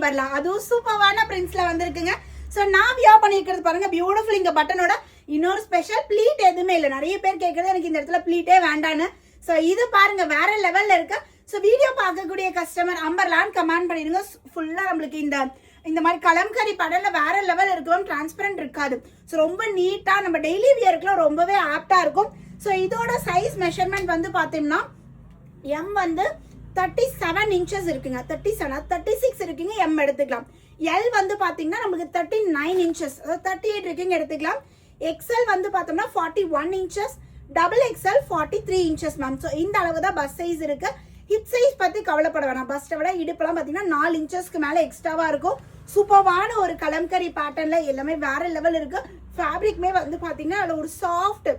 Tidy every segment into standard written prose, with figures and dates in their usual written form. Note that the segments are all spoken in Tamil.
அம்பர்லாம், அதுவும் சூப்பரான பிரிண்ட்ஸ்ல வந்திருக்குங்க. ஸோ நான் வியா பண்ணிருக்கிறது பாருங்க, பியூட்டிஃபுல். இங்க பட்டனோட இன்னொரு ஸ்பெஷல் ப்ளீட் எதுவுமே இல்லை. நிறைய பேர் கேட்கறது எனக்கு இந்த இடத்துல ப்ளீட்டே வேண்டான்னு. ஸோ இது பாருங்க வேற லெவல்ல இருக்கு. ஸோ வீடியோ பார்க்கக்கூடிய கஸ்டமர் அம்பர்லான்னு கமெண்ட் பண்ணிடுங்க. ஃபுல்லா நம்மளுக்கு இந்த மாதிரி கலம்கரி படம்ல வேற லெவல் இருக்கும், டிரான்ஸ்பரண்ட் இருக்காது. ஸோ ரொம்ப நீட்டா நம்ம டெய்லி வியருக்குலாம் ரொம்பவே ஆப்டா இருக்கும். ஸோ இதோட சைஸ் மெஷர்மெண்ட் வந்து பாத்தீங்கன்னா எம் வந்து 37 இன்ச்சஸ் இருக்குங்க. 37 36 இருக்குங்க, எம் எடுத்துக்கலாம். எல் வந்து பாத்தீங்கன்னா நமக்கு 39 இன்ச்சஸ், 38 இருக்குங்க, எடுத்துக்கலாம். எக்ஸ்எல் வந்து பார்த்தோம்னா 41 inches, double XL 43 inches ma'am. So இந்த அளவு தான் பஸ் சைஸ் இருக்கு. ஹிப் சைஸ் பத்தி கவலைப்பட வேணாம். பஸ்ட்டை விட இடுப்பெல்லாம் பார்த்தீங்கன்னா 4 இன்ச்சஸ்க்கு மேலே எக்ஸ்ட்ராவா இருக்கும். சூப்பர்வான ஒரு கலம்கரி பேட்டர்ன்ல எல்லாமே வேற லெவல் இருக்கு. ஃபேப்ரிக்மே வந்து பார்த்தீங்கன்னா அதில் ஒரு சாஃப்ட்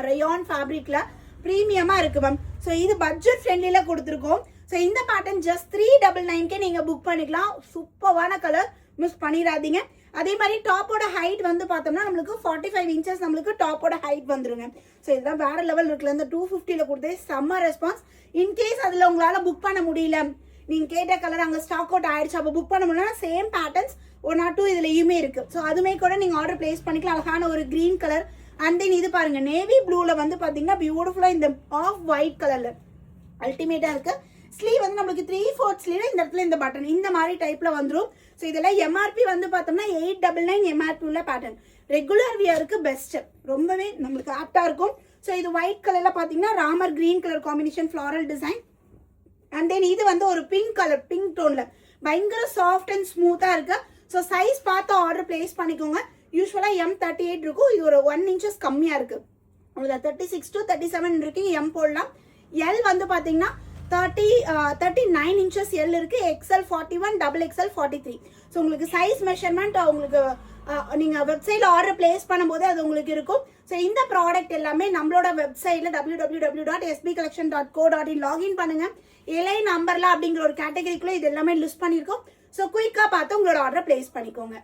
ரயான் ஃபேப்ரிக்ல ப்ரீமியமா இருக்கு மேம். ஸோ இது பட்ஜெட் ஃப்ரெண்ட்லியில கொடுத்துருக்கோம். ஸோ இந்த பேட்டர்ன் ஜஸ்ட் 399 நீங்க புக் பண்ணிக்கலாம். சூப்பர்வான கலர், மிஸ் பண்ணிடாதீங்க. அதே மாதிரி டாப்போட ஹைட் வந்து பார்த்தோம்னா நம்மளுக்கு 45 இன்ச்சஸ் நம்மளுக்கு டாப்போட ஹைட் வந்துருங்க. ஸோ இதுதான் வேற லெவல் இருக்குல்ல. இந்த 250ல கொடுத்தே செம்ம ரெஸ்பான்ஸ். இன்கேஸ் அதில் உங்களால் புக் பண்ண முடியல, நீங்க கேட்ட கலர் அங்கே ஸ்டாக் அவுட் ஆயிடுச்சு, அப்போ புக் பண்ண முடியலன்னா சேம் பேட்டர்ன்ஸ் 1 or 2 இதுலயுமே இருக்கு. ஸோ அதுமே கூட நீங்க ஆர்டர் பிளேஸ் பண்ணிக்கலாம். அழகான ஒரு கிரீன் கலர். அண்ட் தென் இது பாருங்க நேவி ப்ளூல வந்து பாத்தீங்கன்னா பியூட்டிஃபுல்லா இந்த ஆஃப் ஒயிட் கலர்ல அல்டிமேட்டா இருக்கு. ஸ்லீவ் வந்து நம்மளுக்கு 3/4 ஸ்லீவ், இந்த இடத்துல இந்த பட்டன் இந்த மாதிரி டைப்ல வந்துடும். ஸோ இதெல்லாம் எம்ஆர்பி வந்து பார்த்தோம்னா 899 எம்ஆர்பி உள்ள பேட்டர்ன். ரெகுலர் வியருக்கு பெஸ்ட், ரொம்பவே நம்மளுக்கு ஆப்டா இருக்கும். ஸோ இது ஒயிட் கலர்ல பாத்தீங்கன்னா Ramar green colour combination floral design. And then இது வந்து ஒரு பிங்க் கலர், பிங்க் டோன்ல பயங்கர சாஃப்ட் அண்ட் ஸ்மூத்தா இருக்கு. ஸோ சைஸ் பார்த்து ஆர்டர் பிளேஸ் பண்ணிக்கோங்க. யூஸ்வலா M38 இருக்கும், இது ஒரு 1 இன்ச்சஸ் கம்மியா இருக்கு. உங்களுக்கு 36 to 37 இருக்கு, எம் போடலாம். எல் வந்து பாத்தீங்கன்னா 39 இன்ச்சஸ் எல் இருக்கு, எக்ஸ்எல் 41, டபுள் எக்ஸ்எல் 43. ஸோ உங்களுக்கு சைஸ் மெஷர்மெண்ட் உங்களுக்கு நீங்க வெப்சைட்ல ஆர்டர் பிளேஸ் பண்ணும்போது அது உங்களுக்கு இருக்கும். ஸோ இந்த ப்ராடக்ட் எல்லாமே நம்மளோட வெப்சைட்ல www.sbcollection.co.in லாகின் பண்ணுங்க. இலை நம்பர்ல அப்படிங்கிற ஒரு கேட்டகரிக்குள்ள இது எல்லாமே லிஸ்ட் பண்ணிருக்கோம். ஸோ குயிக்கா பார்த்து உங்களோட ஆர்டர் பிளேஸ் பண்ணிக்கோங்க.